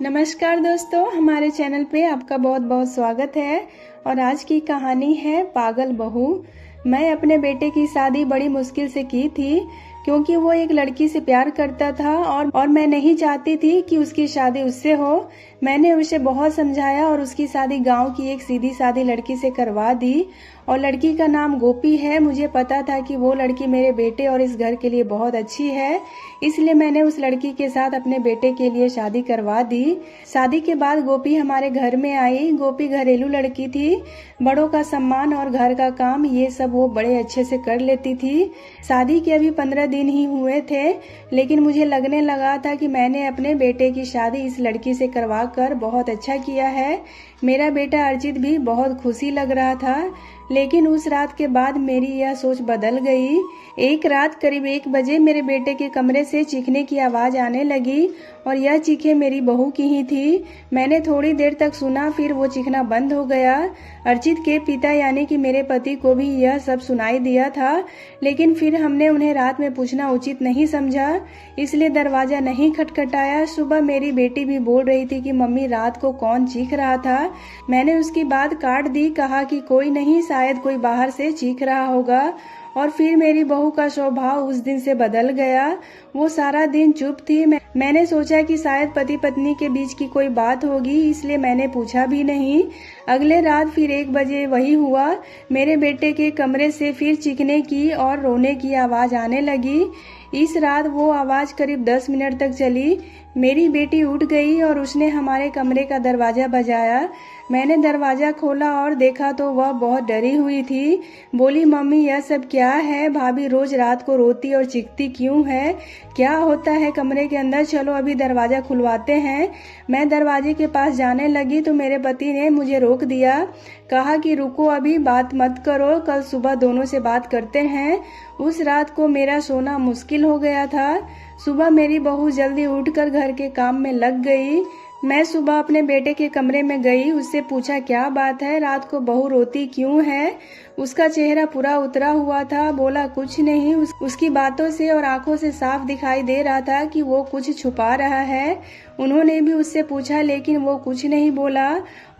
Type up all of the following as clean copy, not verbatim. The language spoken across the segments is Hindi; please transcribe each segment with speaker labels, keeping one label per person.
Speaker 1: नमस्कार दोस्तों, हमारे चैनल पे आपका बहुत बहुत स्वागत है। और आज की कहानी है पागल बहू। मैं अपने बेटे की शादी बड़ी मुश्किल से की थी क्योंकि वो एक लड़की से प्यार करता था और मैं नहीं चाहती थी कि उसकी शादी उससे हो। मैंने उसे बहुत समझाया और उसकी शादी गांव की एक सीधी सादी लड़की से करवा दी। और लड़की का नाम गोपी है। मुझे पता था कि वो लड़की मेरे बेटे और इस घर के लिए बहुत अच्छी है, इसलिए मैंने उस लड़की के साथ अपने बेटे के लिए शादी करवा दी। शादी के बाद गोपी हमारे घर में आई। गोपी घरेलू लड़की थी। बड़ों का सम्मान और घर का काम ये सब वो बड़े अच्छे से कर लेती थी। शादी के अभी 15 दिन ही हुए थे, लेकिन मुझे लगने लगा था कि मैंने अपने बेटे की शादी इस लड़की से करवा कर बहुत अच्छा किया है। मेरा बेटा अर्जित भी बहुत खुशी लग रहा था। लेकिन उस रात के बाद मेरी यह सोच बदल गई। एक रात करीब 1 बजे मेरे बेटे के कमरे से चीखने की आवाज आने लगी और यह चीखें मेरी बहू की ही थी। मैंने थोड़ी देर तक सुना, फिर वो चीखना बंद हो गया। अर्जित के पिता यानी कि मेरे पति को भी यह सब सुनाई दिया था, लेकिन फिर हमने उन्हें रात में पूछना उचित नहीं समझा, इसलिए दरवाजा नहीं खटखटाया। सुबह मेरी बेटी भी बोल रही थी कि मम्मी रात को कौन चीख रहा था। मैंने उसकी बात काट दी, कहा कि कोई नहीं, शायद कोई बाहर से चीख रहा होगा। और फिर मेरी बहू का स्वभाव उस दिन से बदल गया। वो सारा दिन चुप थी। मैंने सोचा कि शायद पति पत्नी के बीच की कोई बात होगी, इसलिए मैंने पूछा भी नहीं। अगले रात फिर 1 बजे वही हुआ। मेरे बेटे के कमरे से फिर चीखने की और रोने की आवाज आने लगी। इस रात वो आवाज करीब 10 मिनट तक चली। मेरी बेटी उठ गई और उसने हमारे कमरे का दरवाजा बजाया। मैंने दरवाजा खोला और देखा तो वह बहुत डरी हुई थी। बोली, मम्मी यह सब क्या है? भाभी रोज रात को रोती और चीखती क्यों है? क्या होता है कमरे के अंदर? चलो अभी दरवाजा खुलवाते हैं। मैं दरवाजे के पास जाने लगी तो मेरे पति ने मुझे रोक दिया। कहा कि रुको, अभी बात मत करो, कल सुबह दोनों से बात करते हैं। उस रात को मेरा सोना मुश्किल हो गया था। सुबह मेरी बहू जल्दी उठकर घर के काम में लग गई। मैं सुबह अपने बेटे के कमरे में गई, उससे पूछा क्या बात है, रात को बहू रोती क्यों है? उसका चेहरा पूरा उतरा हुआ था। बोला कुछ नहीं। उसकी बातों से और आंखों से साफ दिखाई दे रहा था कि वो कुछ छुपा रहा है। उन्होंने भी उससे पूछा, लेकिन वो कुछ नहीं बोला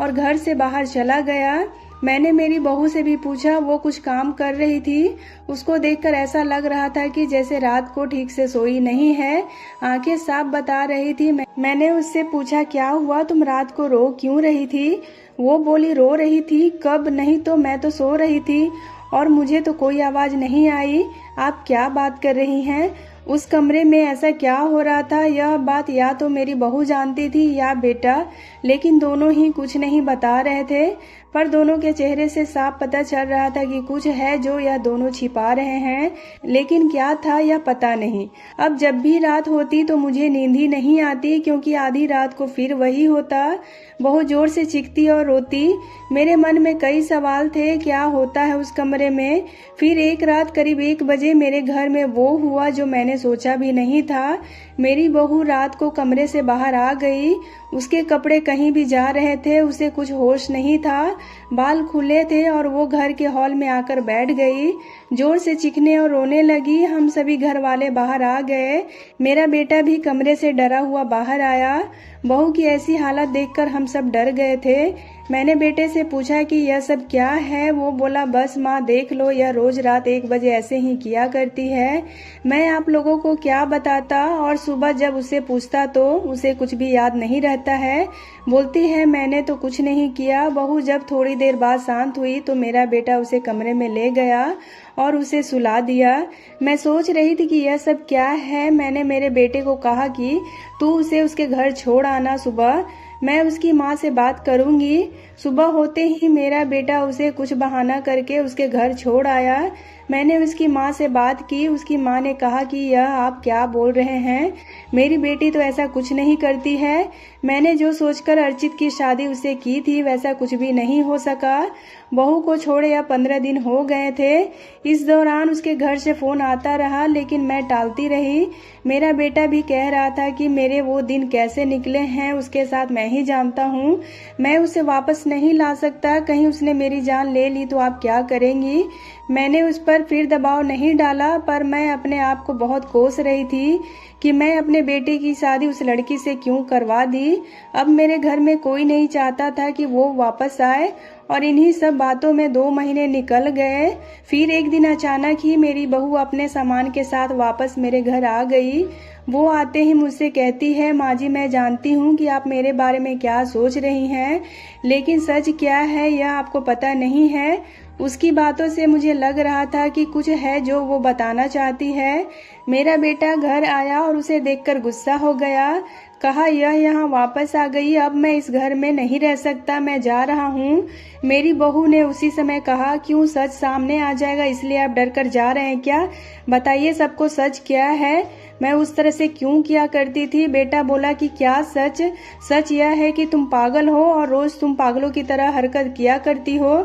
Speaker 1: और घर से बाहर चला गया। मैंने मेरी बहू से भी पूछा, वो कुछ काम कर रही थी। उसको देखकर ऐसा लग रहा था कि जैसे रात को ठीक से सोई नहीं है। आंखें साफ बता रही थी। मैंने उससे पूछा, क्या हुआ, तुम रात को रो क्यों रही थी? वो बोली, रो रही थी? कब? नहीं तो मैं तो सो रही थी और मुझे तो कोई आवाज नहीं आई। आप क्या बात कर रही हैं? उस कमरे में ऐसा क्या हो रहा था? यह बात या तो मेरी बहू जानती थी या बेटा, लेकिन दोनों ही कुछ नहीं बता रहे थे। पर दोनों के चेहरे से साफ पता चल रहा था कि कुछ है जो यह दोनों छिपा रहे हैं, लेकिन क्या था यह पता नहीं। अब जब भी रात होती तो मुझे नींद ही नहीं आती, क्योंकि आधी रात को फिर वही होता। बहुत जोर से चीखती और रोती। मेरे मन में कई सवाल थे, क्या होता है उस कमरे में। फिर एक रात करीब 1 बजे मेरे घर में वो हुआ जो मैंने सोचा भी नहीं था। मेरी बहू रात को कमरे से बाहर आ गई। उसके कपड़े कहीं भी जा रहे थे, उसे कुछ होश नहीं था। बाल खुले थे और वो घर के हॉल में आकर बैठ गई। जोर से चीखने और रोने लगी। हम सभी घर वाले बाहर आ गए। मेरा बेटा भी कमरे से डरा हुआ बाहर आया। बहू की ऐसी हालत देखकर हम सब डर गए थे। मैंने बेटे से पूछा कि यह सब क्या है। वो बोला, बस माँ देख लो, यह रोज रात 1 बजे ऐसे ही किया करती है। मैं आप लोगों को क्या बताता। और सुबह जब उसे पूछता तो उसे कुछ भी याद नहीं रहता है। बोलती है मैंने तो कुछ नहीं किया। बहू जब थोड़ी देर बाद शांत हुई तो मेरा बेटा उसे कमरे में ले गया और उसे सुला दिया। मैं सोच रही थी कि यह सब क्या है। मैंने मेरे बेटे को कहा कि तू उसे उसके घर छोड़ आना, सुबह मैं उसकी माँ से बात करूंगी। सुबह होते ही मेरा बेटा उसे कुछ बहाना करके उसके घर छोड़ आया। मैंने उसकी माँ से बात की। उसकी माँ ने कहा कि यह आप क्या बोल रहे हैं, मेरी बेटी तो ऐसा कुछ नहीं करती है। मैंने जो सोचकर अर्चित की शादी उससे की थी वैसा कुछ भी नहीं हो सका। बहू को छोड़े या 15 दिन हो गए थे। इस दौरान उसके घर से फोन आता रहा, लेकिन मैं टालती रही। मेरा बेटा भी कह रहा था कि मेरे वो दिन कैसे निकले हैं उसके साथ मैं ही जानता हूँ। मैं उसे वापस नहीं ला सकता। कहीं उसने मेरी जान ले ली तो आप क्या करेंगी? मैंने उस पर फिर दबाव नहीं डाला, पर मैं अपने आप को बहुत कोस रही थी कि मैं अपने बेटे की शादी उस लड़की से क्यों करवा दी। अब मेरे घर में कोई नहीं चाहता था कि वो वापस आए और इन्हीं सब बातों में 2 महीने निकल गए। फिर एक दिन अचानक ही मेरी बहू अपने सामान के साथ वापस मेरे घर आ गई। वो आते ही मुझसे कहती है, माँ जी मैं जानती हूँ कि आप मेरे बारे में क्या सोच रही हैं, लेकिन सच क्या है यह आपको पता नहीं है। उसकी बातों से मुझे लग रहा था कि कुछ है जो वो बताना चाहती है। मेरा बेटा घर आया और उसे देखकर गुस्सा हो गया। कहा, यह यहाँ वापस आ गई, अब मैं इस घर में नहीं रह सकता, मैं जा रहा हूँ। मेरी बहू ने उसी समय कहा, क्यों, सच सामने आ जाएगा इसलिए आप डर कर जा रहे हैं क्या? बताइए सबको सच क्या है। मैं उस तरह से क्यों किया करती थी? बेटा बोला कि क्या सच? सच यह है कि तुम पागल हो और रोज तुम पागलों की तरह हरकत किया करती हो।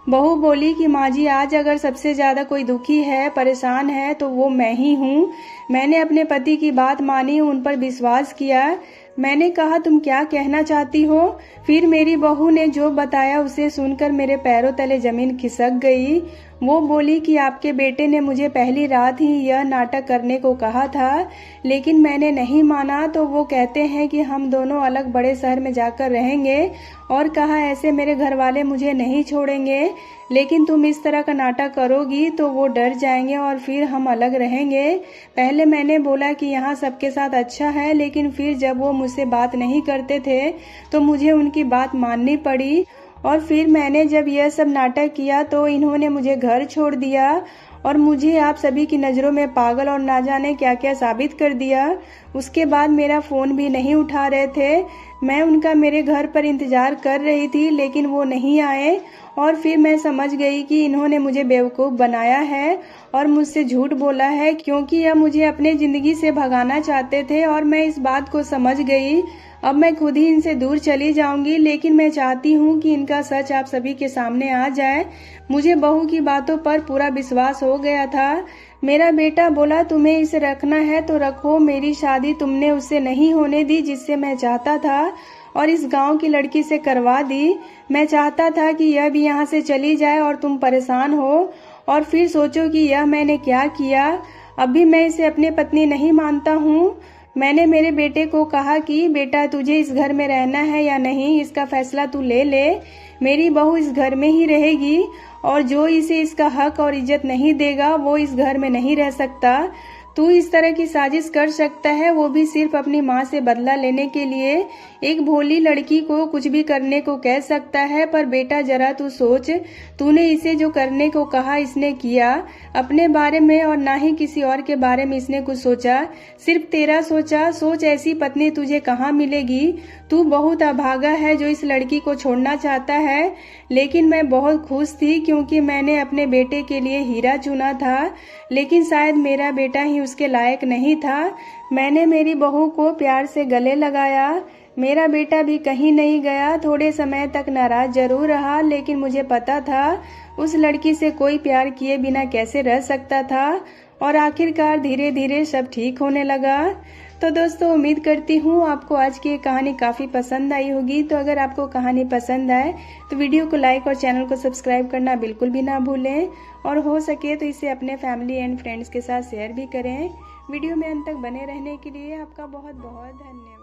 Speaker 1: बहू बोली कि माँ जी आज अगर सबसे ज्यादा कोई दुखी है, परेशान है तो वो मैं ही हूँ। मैंने अपने पति की बात मानी, उन पर विश्वास किया। मैंने कहा, तुम क्या कहना चाहती हो? फिर मेरी बहू ने जो बताया उसे सुनकर मेरे पैरों तले जमीन खिसक गई। वो बोली कि आपके बेटे ने मुझे पहली रात ही यह नाटक करने को कहा था, लेकिन मैंने नहीं माना, तो वो कहते हैं कि हम दोनों अलग बड़े शहर में जाकर रहेंगे, और कहा ऐसे मेरे घर वाले मुझे नहीं छोड़ेंगे, लेकिन तुम इस तरह का नाटक करोगी तो वो डर जाएंगे और फिर हम अलग रहेंगे। पहले मैंने बोला कि यहाँ सबके साथ अच्छा है, लेकिन फिर जब वो मुझसे बात नहीं करते थे तो मुझे उनकी बात माननी पड़ी। और फिर मैंने जब यह सब नाटक किया तो इन्होंने मुझे घर छोड़ दिया और मुझे आप सभी की नज़रों में पागल और ना जाने क्या क्या साबित कर दिया। उसके बाद मेरा फ़ोन भी नहीं उठा रहे थे। मैं उनका मेरे घर पर इंतज़ार कर रही थी, लेकिन वो नहीं आए। और फिर मैं समझ गई कि इन्होंने मुझे बेवकूफ़ बनाया है और मुझसे झूठ बोला है, क्योंकि यह मुझे अपने ज़िंदगी से भगाना चाहते थे और मैं इस बात को समझ गई। अब मैं खुद ही इनसे दूर चली जाऊंगी, लेकिन मैं चाहती हूँ कि इनका सच आप सभी के सामने आ जाए। मुझे बहू की बातों पर पूरा विश्वास हो गया था। मेरा बेटा बोला, तुम्हें इसे रखना है तो रखो, मेरी शादी तुमने उससे नहीं होने दी जिससे मैं चाहता था, और इस गांव की लड़की से करवा दी। मैं चाहता था कि यह भी यहाँ से चली जाए और तुम परेशान हो और फिर सोचो कि यह मैंने क्या किया। अब भी मैं इसे अपनी पत्नी नहीं मानता हूँ। मैंने मेरे बेटे को कहा कि बेटा तुझे इस घर में रहना है या नहीं, इसका फैसला तू ले ले। मेरी बहू इस घर में ही रहेगी और जो इसे इसका हक और इज्जत नहीं देगा वो इस घर में नहीं रह सकता। तू इस तरह की साजिश कर सकता है, वो भी सिर्फ अपनी माँ से बदला लेने के लिए। एक भोली लड़की को कुछ भी करने को कह सकता है, पर बेटा जरा तू सोच, तूने इसे जो करने को कहा इसने किया। अपने बारे में और ना ही किसी और के बारे में इसने कुछ सोचा, सिर्फ तेरा सोचा। सोच ऐसी पत्नी तुझे कहाँ मिलेगी। तू बहुत अभागा है जो इस लड़की को छोड़ना चाहता है, लेकिन मैं बहुत खुश थी क्योंकि मैंने अपने बेटे के लिए हीरा चुना था, लेकिन शायद मेरा बेटा ही उसके लायक नहीं था। मैंने मेरी बहू को प्यार से गले लगाया। मेरा बेटा भी कहीं नहीं गया। थोड़े समय तक नाराज जरूर रहा, लेकिन मुझे पता था उस लड़की से कोई प्यार किए बिना कैसे रह सकता था, और आखिरकार धीरे धीरे सब ठीक होने लगा। तो दोस्तों, उम्मीद करती हूँ आपको आज की ये कहानी काफ़ी पसंद आई होगी। तो अगर आपको कहानी पसंद आए तो वीडियो को लाइक और चैनल को सब्सक्राइब करना बिल्कुल भी ना भूलें, और हो सके तो इसे अपने फैमिली एंड फ्रेंड्स के साथ शेयर भी करें। वीडियो में अंत तक बने रहने के लिए आपका बहुत बहुत धन्यवाद।